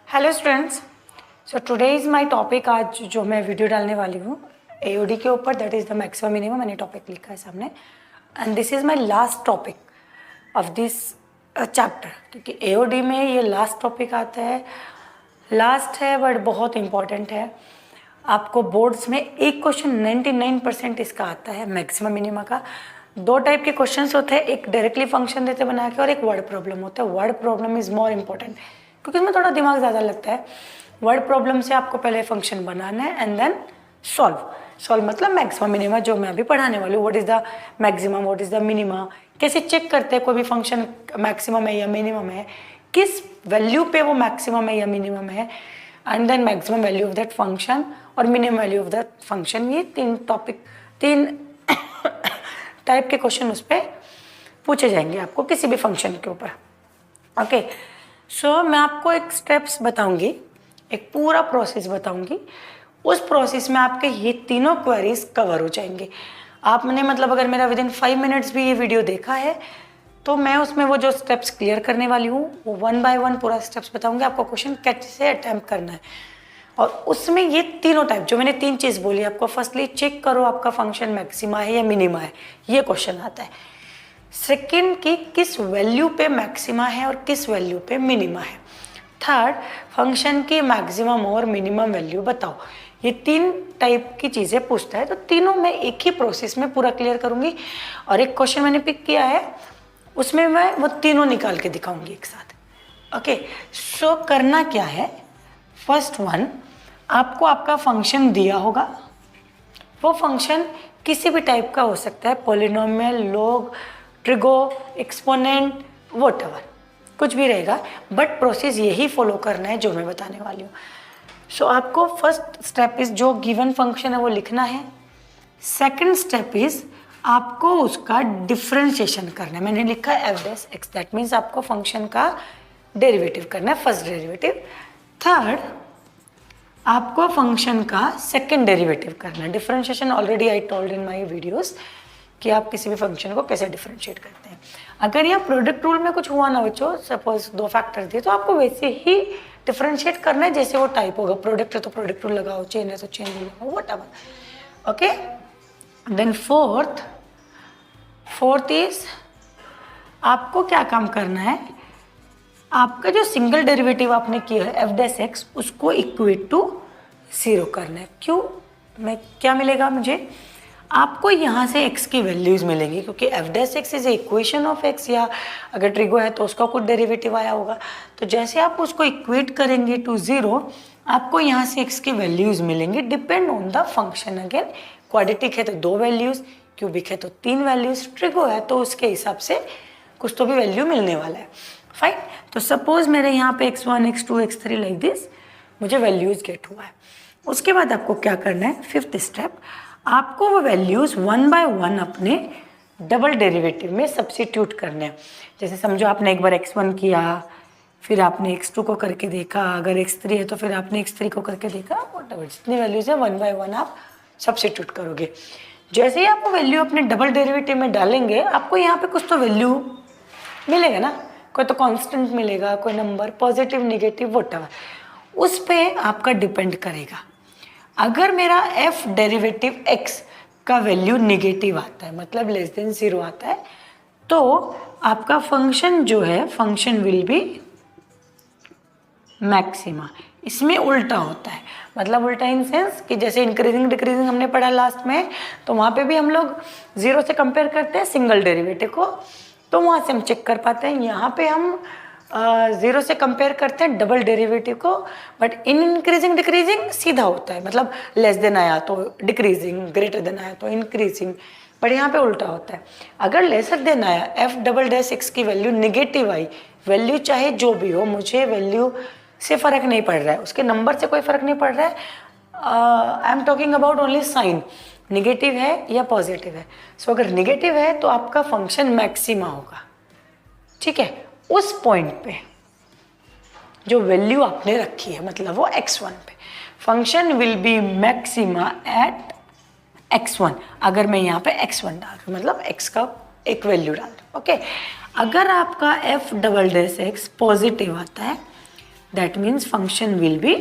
Hello students, so today is my topic. आज जो मैं वीडियो डालने वाली हूँ एओडी के ऊपर, that is the maximum minimum. मैंने टॉपिक लिखा है सामने and this is my last topic of this chapter, क्योंकि एओडी में ये लास्ट टॉपिक आता है। लास्ट है बट बहुत इंपॉर्टेंट है। आपको बोर्ड्स में एक क्वेश्चन 99% इसका आता है मैक्सिमम मिनिमा का। दो टाइप के क्वेश्चंस होते हैं, एक डायरेक्टली फंक्शन देते बना के और एक वर्ड प्रॉब्लम होता है। Word problem is more important क्योंकि इसमें थोड़ा दिमाग ज़्यादा लगता है। वर्ड प्रॉब्लम से आपको पहले फंक्शन बनाना है एंड देन सॉल्व मतलब मैक्सिमम मिनिमा, जो मैं अभी पढ़ाने वाली हूँ। What is the maximum, what is the minima, कैसे चेक करते हैं कोई भी फंक्शन मैक्सिमम है या मिनिमम है, किस वैल्यू पे वो मैक्सिमम है या मिनिमम है, and then maximum value of that function और minimum value of that function. ये तीन टाइप के क्वेश्चन उस पर पूछे जाएंगे आपको किसी भी फंक्शन के ऊपर। ओके, सो मैं आपको एक स्टेप्स बताऊंगी, एक पूरा प्रोसेस बताऊंगी। उस प्रोसेस में आपके ये तीनों क्वेरीज कवर हो जाएंगे। आपने मतलब अगर मेरा विदिन 5 मिनट्स भी ये वीडियो देखा है तो मैं उसमें वो जो स्टेप्स क्लियर करने वाली हूँ वो 1 बाय 1 पूरा स्टेप्स बताऊंगी आपको क्वेश्चन कैसे अटैम्प्ट करना है। और उसमें ये तीनों टाइप जो मैंने 3 चीज़ बोली आपको, फर्स्टली चेक करो आपका फंक्शन मैक्सिमा है या मिनिमा है, ये क्वेश्चन आता है। सेकेंड कि किस वैल्यू पे मैक्सिमा है और किस वैल्यू पे मिनिमा है। थर्ड, फंक्शन की मैक्सिमम और मिनिमम वैल्यू बताओ। ये 3 टाइप की चीज़ें पूछता है, तो तीनों मैं एक ही प्रोसेस में पूरा क्लियर करूँगी। और एक क्वेश्चन मैंने पिक किया है उसमें मैं वो तीनों निकाल के दिखाऊंगी एक साथ। ओके, सो करना क्या है, फर्स्ट वन, आपको आपका फंक्शन दिया होगा। वो फंक्शन किसी भी टाइप का हो सकता है, polynomial, log, trigo, exponent, whatever, कुछ भी रहेगा, बट प्रोसेस यही फॉलो करना है जो मैं बताने वाली हूँ। सो आपको फर्स्ट स्टेप इज जो गिवन फंक्शन है वो लिखना है। सेकंड स्टेप इज आपको उसका डिफरेंशिएशन करना है। मैंने लिखा है F dash x, that means आपको फंक्शन का डेरिवेटिव करना है, फर्स्ट डेरिवेटिव। थर्ड, आपको फंक्शन का सेकंड डेरिवेटिव करना है। Differentiation already I told in my videos कि आप किसी भी फंक्शन को कैसे डिफरेंशिएट करते हैं। अगर यहाँ प्रोडक्ट रूल में कुछ हुआ ना बच्चों, सपोज 2 फैक्टर दिए तो आपको वैसे ही डिफरेंशिएट करना है जैसे वो टाइप होगा। प्रोडक्ट है तो प्रोडक्ट रूल लगाओ, चेन है तो चेन रूल लगाओ, whatever. Okay, then fourth is आपको क्या काम करना है, आपका जो सिंगल डेरिवेटिव आपने किया है एफ डैश एक्स, उसको इक्वेट टू 0 करना है। क्यों, मैं क्या मिलेगा मुझे, आपको यहाँ से x की वैल्यूज मिलेंगी क्योंकि F dash x is equation of x, या अगर ट्रिगो है तो उसका कुछ डेरिवेटिव आया होगा। तो जैसे आप उसको इक्वेट करेंगे टू 0, आपको यहाँ से x की वैल्यूज मिलेंगी depend on the function. Again quadratic है तो 2 वैल्यूज, क्यूबिक है तो 3 वैल्यूज, ट्रिगो है तो उसके हिसाब से कुछ तो भी वैल्यू मिलने वाला है। फाइन, तो सपोज मेरे यहाँ पे x1, x2, x3 like this मुझे वैल्यूज गेट हुआ है। उसके बाद आपको क्या करना है, फिफ्थ स्टेप, आपको वो वैल्यूज 1 बाय 1 अपने डबल डेरिवेटिव में सब्स्टिट्यूट करने हैं। जैसे समझो आपने एक बार x1 किया, फिर आपने x2 को करके देखा, अगर x3 है तो फिर आपने x3 को करके देखा, व्हाटएवर जितनी वैल्यूज है 1 बाय 1 आप सब्स्टिट्यूट करोगे। जैसे ही आप वो वैल्यू अपने डबल डेरिवेटिव में डालेंगे आपको यहाँ पे कुछ तो वैल्यू मिलेगा ना, कोई तो कांस्टेंट मिलेगा, कोई नंबर, पॉजिटिव, नेगेटिव, व्हाटएवर, उस पे आपका डिपेंड करेगा। अगर मेरा f डेरिवेटिव x का वैल्यू नेगेटिव आता है, मतलब लेस देन 0 आता है, तो आपका फंक्शन जो है, फंक्शन विल बी मैक्सिमा। इसमें उल्टा होता है, मतलब उल्टा इन सेंस कि जैसे इंक्रीजिंग डिक्रीजिंग हमने पढ़ा लास्ट में, तो वहाँ पे भी हम लोग 0 से कंपेयर करते हैं सिंगल डेरिवेटिव को, तो वहाँ से हम चेक कर पाते हैं। यहाँ पे हम 0 से कंपेयर करते हैं डबल डेरिवेटिव को, बट इन इंक्रीजिंग डिक्रीजिंग सीधा होता है, मतलब लेस देन आया तो डिक्रीजिंग, ग्रेटर देन आया तो इंक्रीजिंग, बट यहाँ पे उल्टा होता है। अगर लेसर देन आया, एफ डबल डैश एक्स की वैल्यू निगेटिव आई, वैल्यू चाहे जो भी हो, मुझे वैल्यू से फ़र्क नहीं पड़ रहा है, उसके नंबर से कोई फ़र्क नहीं पड़ रहा है, I am talking about only sign, negative है या पॉजिटिव है। सो अगर निगेटिव है तो आपका फंक्शन मैक्सिमा होगा, ठीक है। उस पॉइंट पे जो वैल्यू आपने रखी है, मतलब वो x1 पे, function will be maxima eight x1। अगर मैं यहाँ पे x1 डाल दूँ, मतलब x का एक वैल्यू डाल दूँ, ओके। अगर आपका f double dash x positive आता है that means function will be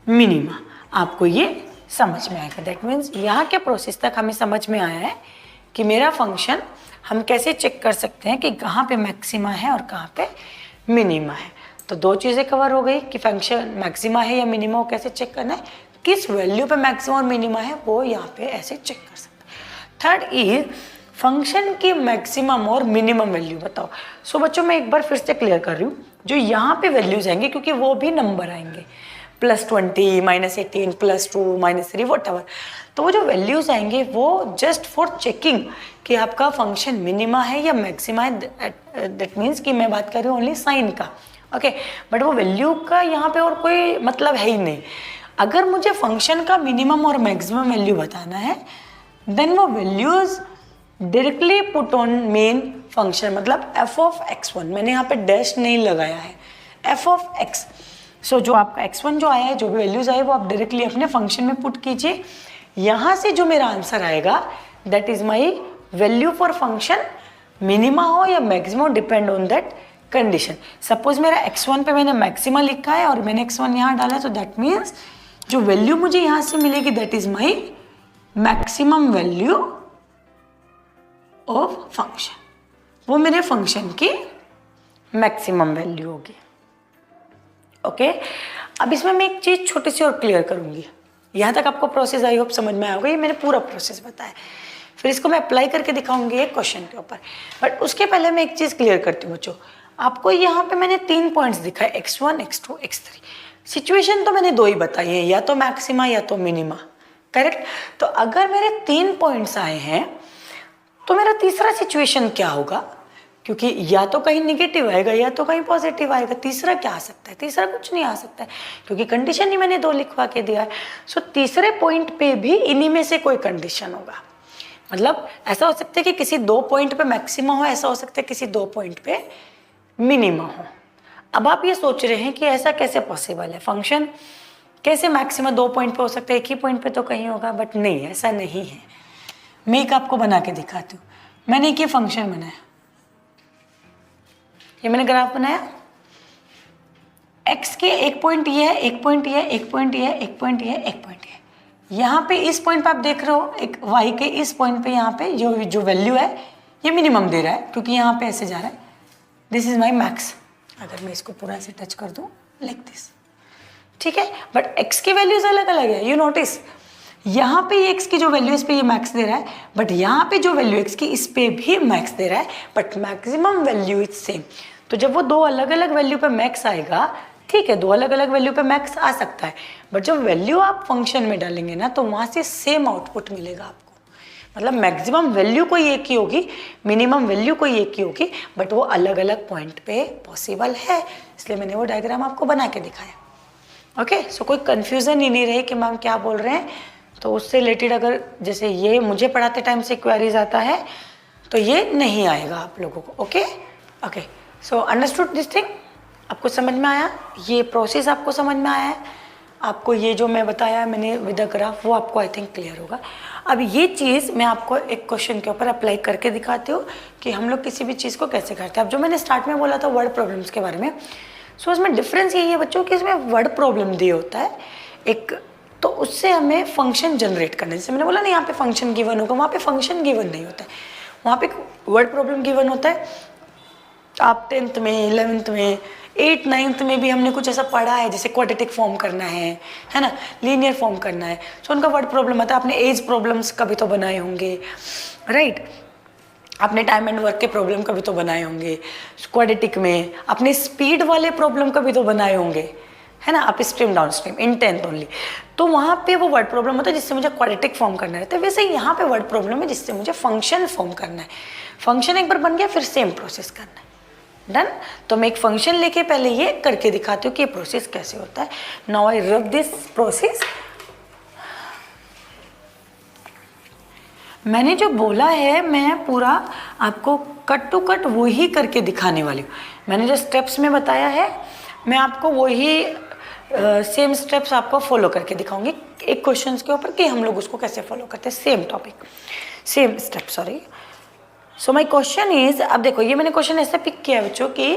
minima. आपको ये समझ में आएगा। दैट मीन्स यहाँ के प्रोसेस तक हमें समझ में आया है कि मेरा फंक्शन हम कैसे चेक कर सकते हैं कि कहाँ पे मैक्सिमा है और कहाँ पे मिनिमा है। तो दो चीज़ें कवर हो गई कि फंक्शन मैक्सिमा है या मिनिमा, वो कैसे चेक करना है, किस वैल्यू पे मैक्सिमा और मिनिमा है वो यहाँ पे ऐसे चेक कर सकते हैं। थर्ड इज फंक्शन की मैक्सिमम और मिनिमम वैल्यू बताओ। सो बच्चों मैं एक बार फिर से क्लियर कर रही हूँ, जो यहाँ पे वैल्यूज आएंगे क्योंकि वो भी नंबर आएंगे +20, -18, +2, -3 वॉटएवर, तो वो जो वैल्यूज आएंगे वो जस्ट फॉर चेकिंग कि आपका फंक्शन मिनिमा है या मैक्सिमा है। दैट मीन्स कि मैं बात कर रही हूँ ओनली साइन का, ओके। बट वो वैल्यू का यहाँ पे और कोई मतलब है ही नहीं। अगर मुझे फंक्शन का मिनिमम और मैक्सिमम वैल्यू बताना है देन वो values directly put on main function, मतलब f(x1), मैंने यहाँ पे डैश नहीं लगाया है, f(x). सो जो आपका x1 जो आया है, जो भी वैल्यूज आए वो आप डायरेक्टली अपने फंक्शन में पुट कीजिए। यहाँ से जो मेरा आंसर आएगा that is my value for function, minima हो या maxima, depend on that condition. Suppose मेरा x1 पे मैंने मैक्सिमा लिखा है और मैंने x1 यहाँ डाला है, तो दैट मीन्स जो वैल्यू मुझे यहाँ से मिलेगी that is my maximum value of function, वो मेरे फंक्शन की मैक्सिमम वैल्यू होगी, ओके। अब इसमें मैं एक चीज़ छोटी सी और क्लियर करूँगी। यहाँ तक आपको प्रोसेस आई होप समझ में आया होगा, ये मैंने पूरा प्रोसेस बताया, फिर इसको मैं अप्लाई करके दिखाऊंगी एक क्वेश्चन के ऊपर। बट उसके पहले मैं एक चीज़ क्लियर करती हूँ बच्चों, आपको यहाँ पे मैंने 3 पॉइंट्स दिखाए, x1, x2, x3। सिचुएशन तो मैंने 2 ही बताई है, या तो मैक्सिमा या तो मिनिमा, करेक्ट। तो अगर मेरे 3 पॉइंट्स आए हैं तो मेरा तीसरा सिचुएशन क्या होगा, क्योंकि या तो कहीं निगेटिव आएगा या तो कहीं पॉजिटिव आएगा, तीसरा क्या आ सकता है, तीसरा कुछ नहीं आ सकता है क्योंकि कंडीशन ही मैंने 2 लिखवा के दिया है। सो तीसरे पॉइंट पे भी इन्हीं में से कोई कंडीशन होगा, मतलब ऐसा हो सकता है कि किसी 2 पॉइंट पे मैक्सिमा हो, ऐसा हो सकता है किसी 2 पॉइंट पे मिनिमा हो। अब आप ये सोच रहे हैं कि ऐसा कैसे पॉसिबल है, फंक्शन कैसे मैक्सिमा 2 पॉइंट पे हो सकता है, एक ही पॉइंट पे तो कहीं होगा, बट नहीं, ऐसा नहीं है। मैं एक आपको बना के दिखाती हूँ। मैंने एक ये फंक्शन बनाया, ये मैंने ग्राफ बनाया, x के एक पॉइंट ये है, एक पॉइंट ये है, एक पॉइंट ये है, एक पॉइंट ये है, एक पॉइंट ये है। यहाँ पे इस पॉइंट पे आप देख रहे हो एक y के इस पॉइंट पे, यहाँ पे जो वैल्यू है ये मिनिमम दे रहा है क्योंकि यहाँ पे ऐसे जा रहा है, दिस इज माई मैक्स। अगर मैं इसको पूरा ऐसे टच कर दूँ लाइक दिस, ठीक है। बट x की वैल्यूज अलग अलग है, यू नोटिस यहाँ पे x की जो वैल्यू इस पे ये मैक्स दे रहा है, बट यहाँ पे जो वैल्यू x की इस पे भी मैक्स दे रहा है, but maximum value is same. तो जब वो 2 अलग अलग वैल्यू पे मैक्स आएगा, ठीक है, 2 अलग अलग वैल्यू पे मैक्स आ सकता है, बट जब वैल्यू आप फंक्शन में डालेंगे ना तो वहाँ से सेम आउटपुट मिलेगा आपको, मतलब मैक्सिमम वैल्यू कोई एक ही होगी, मिनिमम वैल्यू कोई एक ही होगी, बट वो अलग अलग पॉइंट पे पॉसिबल है, इसलिए मैंने वो डायग्राम आपको बना के दिखाया, ओके। सो कोई कन्फ्यूज़न ही नहीं रहे कि मैम क्या बोल रहे हैं। तो उससे रिलेटेड अगर जैसे ये मुझे पढ़ाते टाइम से क्वेरीज आता है तो ये नहीं आएगा आप लोगों को, okay okay. So understood this thing, आपको समझ में आया, ये प्रोसेस आपको समझ में आया है, आपको ये जो मैं बताया मैंने विद द ग्राफ वो आपको आई थिंक क्लियर होगा। अब ये चीज़ मैं आपको एक क्वेश्चन के ऊपर अप्लाई करके दिखाती हूँ कि हम लोग किसी भी चीज़ को कैसे करते हैं। अब जो मैंने स्टार्ट में बोला था वर्ड प्रॉब्लम्स के बारे में, सो इसमें डिफरेंस यही है बच्चों कि इसमें वर्ड प्रॉब्लम दिए होता है एक, तो उससे हमें फंक्शन जनरेट करना है। जैसे मैंने बोला ना यहाँ पे फंक्शन गिवन होगा, वहाँ पे फंक्शन गिवन नहीं होता है, वहाँ पे वर्ड प्रॉब्लम गिवन होता है। आप 10th में, 11th में, 8th 9th में भी हमने कुछ ऐसा पढ़ा है, जैसे क्वाड्रेटिक फॉर्म करना है ना, लीनियर फॉर्म करना है, सो उनका वर्ड प्रॉब्लम आता है। आपने एज प्रॉब्लम्स कभी तो बनाए होंगे, राइट, आपने टाइम एंड वर्क के प्रॉब्लम कभी तो बनाए होंगे क्वाड्रेटिक में, अपने स्पीड वाले प्रॉब्लम कभी तो बनाए होंगे, है ना, up stream down stream in 10th only. तो वहाँ पे वो वर्ड प्रॉब्लम होता है जिससे मुझे क्वाड्रेटिक फॉर्म करना रहता है, वैसे यहाँ पे वर्ड प्रॉब्लम है जिससे मुझे फंक्शन फॉर्म करना है। फंक्शन एक बार बन गया फिर सेम प्रोसेस करना है, डन। तो मैं एक फंक्शन लेके पहले ये करके दिखाती हूँ कि ये प्रोसेस कैसे होता है। Now I rub this process. मैंने जो बोला है मैं पूरा आपको कट टू कट वही करके दिखाने वाली हूँ। मैंने जो स्टेप्स में बताया है मैं आपको वही सेम स्टेप्स आपको फॉलो करके दिखाऊंगी एक क्वेश्चन के ऊपर कि हम लोग उसको कैसे फॉलो करते हैं, same topic same step, sorry. So my question is, अब देखो ये मैंने क्वेश्चन ऐसे पिक किया है बच्चों कि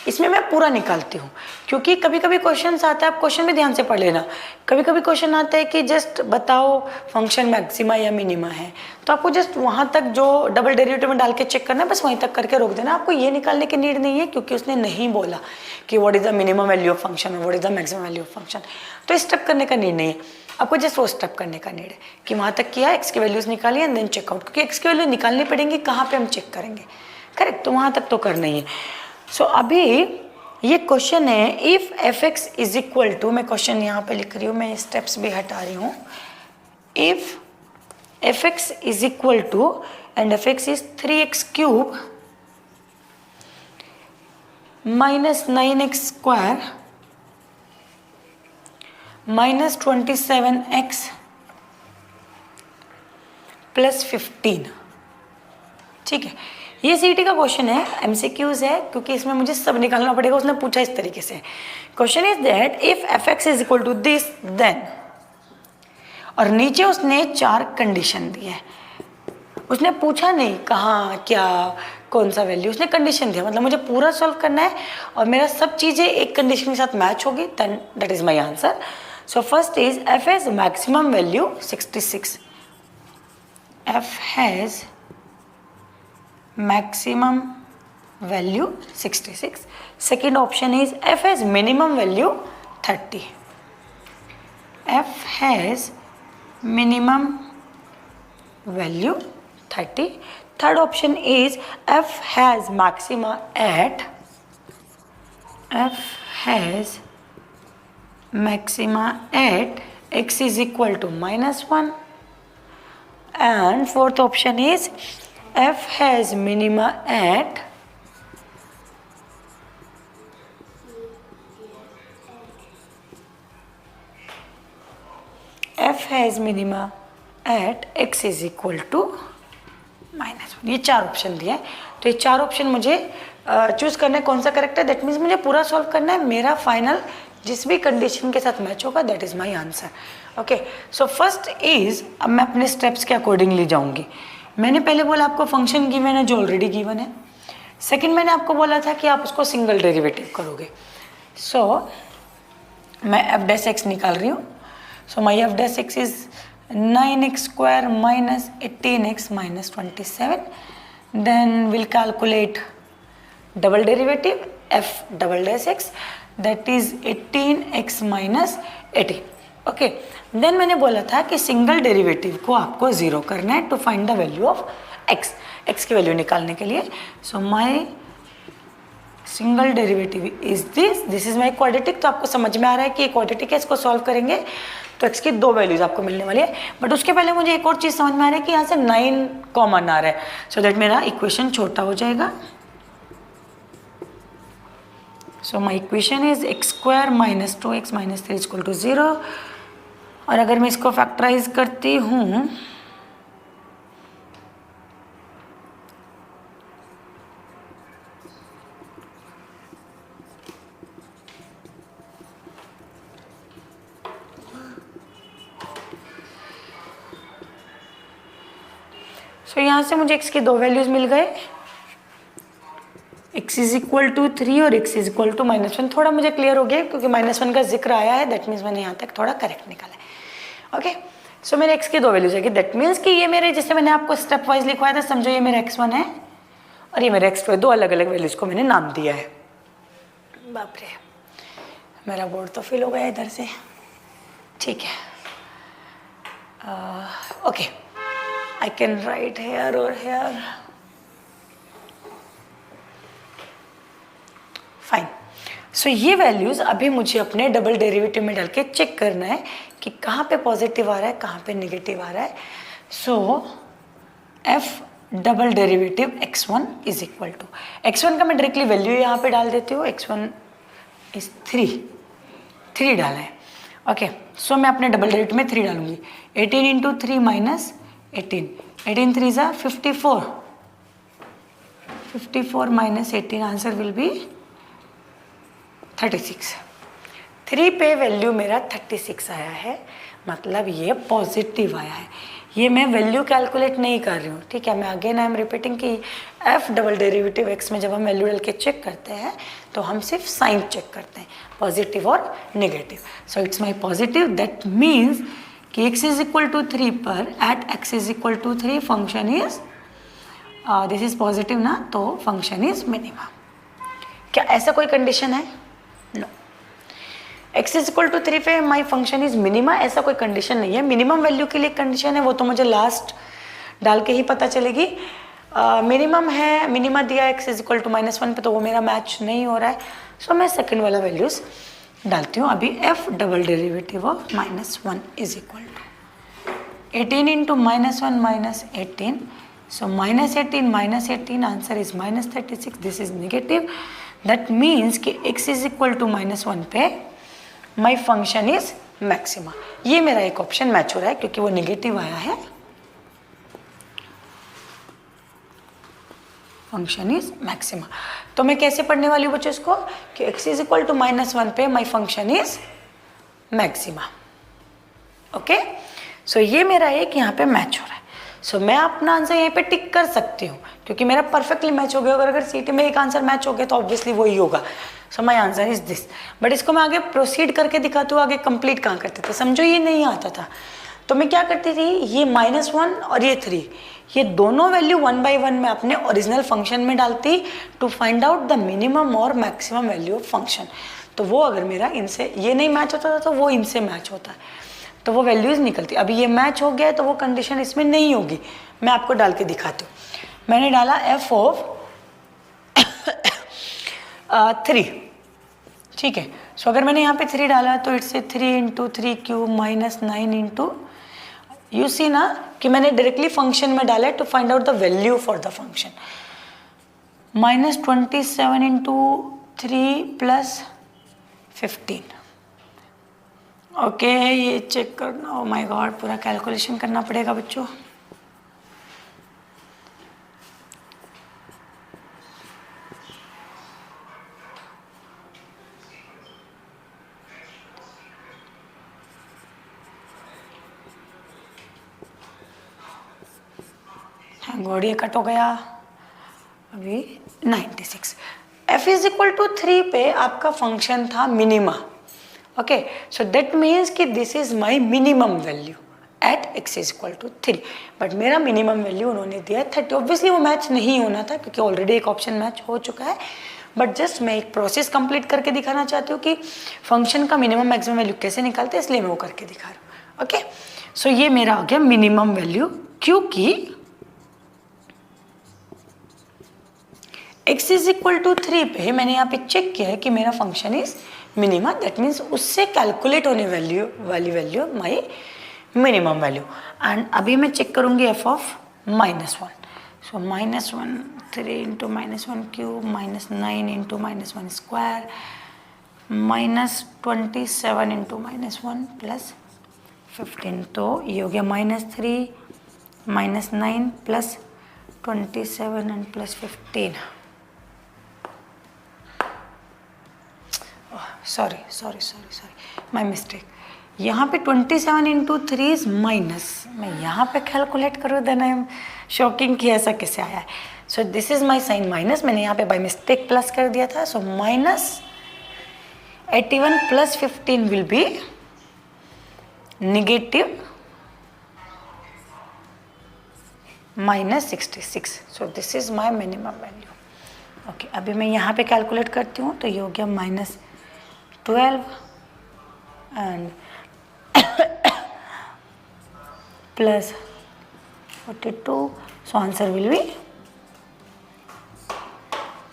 इसमें मैं पूरा निकालती हूँ, क्योंकि कभी कभी क्वेश्चन आता है, आप क्वेश्चन भी ध्यान से पढ़ लेना। कभी कभी क्वेश्चन आता है कि जस्ट बताओ फंक्शन मैक्सिमा या मिनिमा है, तो आपको जस्ट वहाँ तक जो डबल डेरिवेटिव में डाल के चेक करना है, बस वहीं तक करके रोक देना। आपको ये निकालने की नीड नहीं है, क्योंकि उसने नहीं बोला कि what is the minimum value of function और what is the maximum value of function. तो स्टेप करने का नीड नहीं है, आपको जस्ट वो स्टेप करने का नीड है कि वहाँ तक किया, एक्स की वैल्यूज निकाली एंड देन चेकआउट, क्योंकि एक्स की वैल्यू निकालनी पड़ेंगी, कहाँ पे हम चेक करेंगे, करेक्ट। तो वहाँ तक तो करना ही है। सो अभी ये क्वेश्चन है, if f x is equal to, मैं क्वेश्चन यहाँ पे लिख रही हूँ, मैं स्टेप्स भी हटा रही हूँ। If f x is equal to and f x is 3x cube minus 9x square minus 27x plus 15, ठीक है। ये सीटी का क्वेश्चन है, एमसीक्यूज है, क्योंकि इसमें मुझे सब निकालना पड़ेगा। उसने पूछा इस तरीके से, question is that if f x is equal to this then, और नीचे उसने 4 कंडीशन दी है। उसने पूछा नहीं कहाँ क्या कौन सा वैल्यू, उसने कंडीशन दिया, मतलब मुझे पूरा सॉल्व करना है और मेरा सब चीज़ें एक कंडीशन के साथ मैच होगी, then that is my answer. So first is f has maximum value 66, f has maximum value 66. Second option is f has minimum value 30. f has minimum value 30. Third option is f has maxima at, f has maxima at x is equal to -1. And fourth option is f has minima at x is equal to -1। ये 4 option दिए हैं, तो ये 4 option मुझे choose करना है कौन सा करेक्ट है। दैट मीन्स मुझे पूरा सॉल्व करना है, मेरा फाइनल जिस भी कंडीशन के साथ मैच होगा that is my answer. Okay, so first is, अब मैं अपने स्टेप्स के अकॉर्डिंगली जाऊंगी। मैंने पहले बोला आपको फंक्शन गिवन है जो ऑलरेडी गिवन है। सेकंड मैंने आपको बोला था कि आप उसको सिंगल डेरिवेटिव करोगे। सो मैं एफ डैश एक्स निकाल रही हूँ। So my f dash x is 9x square minus 18x minus 27। Then will calculate double derivative f double dash x, that is 18x minus 18। Okay, then मैंने बोला था कि single derivative को आपको 0 करना है to find the value of x, x की वैल्यू निकालने के लिए। So my single derivative is this is my quadratic. तो आपको समझ में आ रहा है कि क्वाड्रेटिक है, इसको सॉल्व करेंगे तो x की 2 वैल्यूज आपको मिलने वाली है। बट उसके पहले मुझे एक और चीज़ समझ में आ रहा है कि यहाँ से 9 कॉमन आ रहा है, सो दैट मेरा इक्वेशन छोटा हो जाएगा। So my equation is x square minus 2x minus 3 equal to 0। और अगर मैं इसको फैक्टराइज करती हूँ सो यहाँ से मुझे x की 2 वैल्यूज मिल गए, x इज इक्वल टू 3 और x इज इक्वल टू -1। थोड़ा मुझे क्लियर हो गया क्योंकि -1 का जिक्र आया है, दैट मीन्स मैंने यहाँ तक थोड़ा करेक्ट निकाला है। ओके, सो मेरे x की 2 वैल्यूज है, दैट मीन्स कि ये मेरे, जैसे मैंने आपको स्टेप वाइज लिखवाया था, समझो ये मेरा x1 है और ये मेरा x2 है। 2 अलग अलग वैल्यूज को मैंने नाम दिया है। बाप रे, मेरा बोर्ड तो फिल हो गया इधर से, ठीक है। Okay, I can write here और हेयर, फाइन। सो ये वैल्यूज़ अभी मुझे अपने डबल डेरिवेटिव में डाल के चेक करना है कि कहाँ पे पॉजिटिव आ रहा है, कहाँ पे नेगेटिव आ रहा है। So f double derivative x1 is equal to, x1 का मैं डायरेक्टली वैल्यू यहाँ पे डाल देती हूँ। x1 इज 3 डाला है। ओके, सो मैं अपने डबल डेरिवेटिव में 3 डालूंगी। 18 इंटू 3 माइनस 18, 18 3 ज़ा 54, 54 माइनस 18, आंसर विल बी 36। 3 पे वैल्यू मेरा 36 आया है, मतलब ये पॉजिटिव आया है। ये मैं वैल्यू कैलकुलेट नहीं कर रही हूँ, ठीक है। मैं अगेन आई एम रिपीटिंग कि एफ डबल डेरिवेटिव एक्स में जब हम वैल्यू डाल के चेक करते हैं तो हम सिर्फ साइन चेक करते हैं, पॉजिटिव और negative. So it's my positive, that means कि x इज इक्वल टू 3 पर at x is equal to 3 function is this is positive ना, तो फंक्शन इज मिनिमम. क्या ऐसा कोई कंडीशन है? No. x is equal to 3 पे माई फंक्शन इज मिनिमा, ऐसा कोई कंडीशन नहीं है. मिनिमम वैल्यू के लिए कंडीशन है, वो तो मुझे लास्ट डाल के ही पता चलेगी. मिनिमम है, मिनिमा दिया x इज इक्वल टू -1 पे, तो वो मेरा मैच नहीं हो रहा है. सो मैं सेकंड वाला वैल्यूज डालती हूँ अभी. f double derivative of -1 is equal to 18 into -1 -18. सो -18 answer is -36. This is negative. That means कि x इज इक्वल टू -1 पे माई फंक्शन इज मैक्सिमा. ये मेरा एक ऑप्शन मैच हो रहा है क्योंकि वो नेगेटिव आया है. Function is maxima. तो मैं कैसे पढ़ने वाली हूँ बच्चों इसको कि x इज इक्वल टू -1 पे my function is maxima. Okay, so ये मेरा एक यहाँ पे मैच हो रहा है. सो मैं अपना आंसर यहीं पे टिक कर सकती हूँ क्योंकि मेरा परफेक्टली मैच हो गया. अगर सीटी में एक आंसर मैच हो गया तो ऑब्वियसली वही होगा. So my answer is this. But इसको मैं आगे प्रोसीड करके दिखाती हूँ. आगे कंप्लीट कहाँ करते थे, समझो ये नहीं आता था. तो मैं क्या करती थी, ये -1 और ये 3, ये दोनों वैल्यू 1 बाई 1 में अपने ओरिजिनल फंक्शन में डालती to find out the minimum और मैक्सिमम वैल्यू ऑफ फंक्शन. तो वो अगर मेरा इनसे ये नहीं मैच होता था तो वो इनसे मैच होता है, तो वो वैल्यूज़ निकलती. अभी ये मैच हो गया है तो वो कंडीशन इसमें नहीं होगी. मैं आपको डाल के दिखाती हूँ. मैंने डाला f ऑफ 3. ठीक है. सो अगर मैंने यहाँ पे 3 डाला तो it's 3 into 3 cube -9 into, you see ना कि मैंने डायरेक्टली फंक्शन में डाला है to find out the value for the function. -27 into 3 plus 15. Okay, ये चेक करना. ओ माय गॉड, पूरा कैलकुलेशन करना पड़ेगा बच्चों. गॉड, ये कट हो गया. अभी 96. f इज इक्वल टू 3 पे आपका फंक्शन था minima. Okay, so that means कि this is my minimum value at x is equal to 3. But मेरा मिनिमम वैल्यू उन्होंने दिया है 30. ऑब्वियसली वो मैच नहीं होना था क्योंकि ऑलरेडी एक ऑप्शन मैच हो चुका है. बट जस्ट मैं एक प्रोसेस कंप्लीट करके दिखाना चाहती हूँ कि फंक्शन का मिनिमम मैक्सिमम वैल्यू कैसे निकालते हैं, इसलिए मैं वो करके दिखा रहा हूँ. ओके, सो ये मेरा हो गया मिनिमम वैल्यू, क्योंकि x इज इक्वल टू 3 पे मैंने यहाँ पे चेक किया है कि मेरा function is minima. That means उससे कैलकुलेट होने वाली value my minimum value. And अभी मैं चेक करूँगी f of -1. So -1 3 into -1 cube -9 into -1 square -27 into -1 plus 15. तो ये हो गया -3 -9 plus 27 and plus 15. Sorry my mistake. यहाँ पे 27 इंटू 3 इज माइनस. मैं यहाँ पे कैलकुलेट करूँ देन आई एम शॉकिंग कि ऐसा कैसे आया है. So this is my sign minus. मैंने यहाँ पे बाई मिस्टेक प्लस कर दिया था. So -81 plus 15 will be negative -66. So this is my minimum value. Okay, अभी मैं यहाँ पे कैलकुलेट करती हूँ. तो ये हो गया -12 and plus 42. So answer will be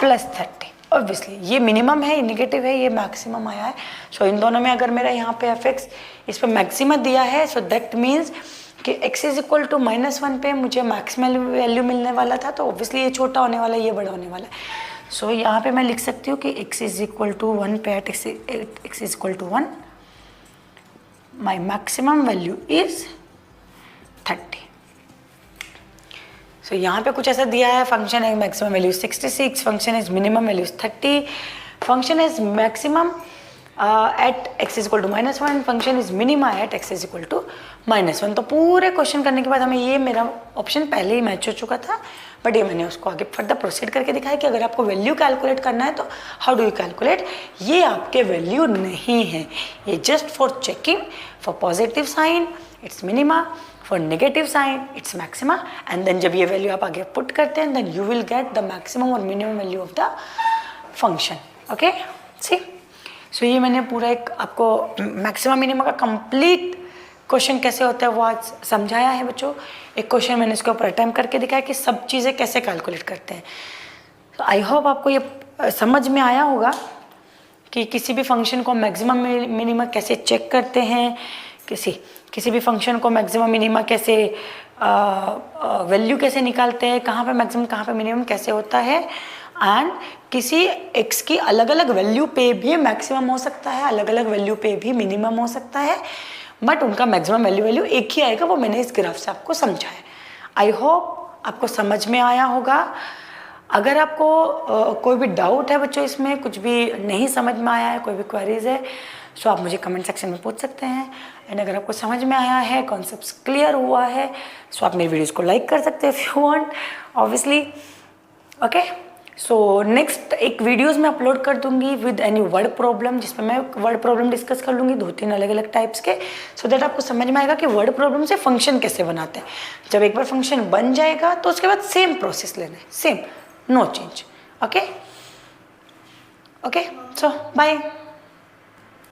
+30. Obviously ये मिनिमम है, ये नेगेटिव है, ये मैक्सिमम आया है. सो इन दोनों में अगर मेरा यहाँ पे fx इस पर मैक्सिमम दिया है, सो दैट मीन्स कि x इज इक्वल टू -1 पे मुझे मैक्सिमम वैल्यू मिलने वाला था. तो ऑब्वियसली ये छोटा होने वाला है, ये बड़ा होने वाला है. सो यहाँ पे मैं लिख सकती हूँ कि x इज इक्वल टू 1 पे at x is equal to 1 my maximum value is 30. So यहाँ पे कुछ ऐसा दिया है. फंक्शन है maximum value 66, function is minimum value 30, function is maximum at x is equal to -1, function is minima at x is equal to -1। तो पूरे question करने के बाद हमें ये मेरा ऑप्शन पहले ही मैच हो चुका था, बट ये मैंने उसको आगे फर्दर प्रोसीड करके दिखाया कि अगर आपको वैल्यू कैलकुलेट करना है तो हाउ डू यू कैलकुलेट। ये आपके वैल्यू नहीं है, ये just for checking. For positive sign it's minima, for negative sign it's maxima, and then जब ये वैल्यू आप आगे पुट करते हैं then you will get the maximum और minimum value of the function. Okay, see so ये मैंने पूरा एक आपको मैक्सिमम मिनिमम का कंप्लीट क्वेश्चन कैसे होता है वो आज समझाया है बच्चों। एक क्वेश्चन मैंने इसके ऊपर अटेम्प्ट करके दिखाया कि सब चीज़ें कैसे कैलकुलेट करते हैं। तो आई होप आपको ये समझ में आया होगा कि किसी भी फंक्शन को मैक्सिमम मिनिमम कैसे चेक करते हैं, किसी भी फंक्शन को मैक्सिमम मिनिमम कैसे वैल्यू कैसे निकालते हैं, कहाँ पे मैक्सिमम कहाँ पे मिनिमम कैसे होता है, एंड किसी x की अलग अलग वैल्यू पे भी मैक्सिमम हो सकता है, अलग अलग वैल्यू पे भी मिनिमम हो सकता है, बट उनका मैक्सिमम वैल्यू एक ही आएगा। वो मैंने इस ग्राफ से आपको समझाया। आई होप आपको समझ में आया होगा। अगर आपको कोई भी डाउट है बच्चों, इसमें कुछ भी नहीं समझ में आया है, कोई भी क्वेरीज है, सो आप मुझे कमेंट सेक्शन में पूछ सकते हैं। एंड अगर आपको समझ में आया है, कॉन्सेप्ट्स क्लियर हुआ है, सो आप मेरी वीडियोज़ को लाइक कर सकते हैं if you want, obviously. Okay, so next एक वीडियोज़ में अपलोड कर दूंगी विद एनी वर्ड प्रॉब्लम, जिसमें मैं वर्ड प्रॉब्लम डिस्कस कर लूँगी 2-3 अलग अलग टाइप्स के, सो दैट आपको समझ में आएगा कि वर्ड प्रॉब्लम से फंक्शन कैसे बनाते हैं। जब एक बार फंक्शन बन जाएगा तो उसके बाद सेम प्रोसेस लेना है, सेम, नो चेंज। ओके, सो बाय।